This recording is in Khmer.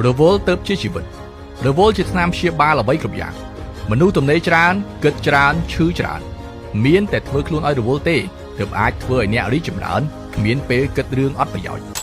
រវល់ទៅជាជីវិតរវល់ជាឆ្នាំព្យាបាលអ្វីគ្រប់យ៉ាងមនុស្សទំនេរច្រើនគិតច្រើនឈឺច្រើនមានតែធ្វើខ្លួនឲ្យរវល់ទេទើបអាចធ្វើឲ្យអ្នករីកចម្រើនគ្មានពេលគិតរឿងអត់ប្រយោជន៍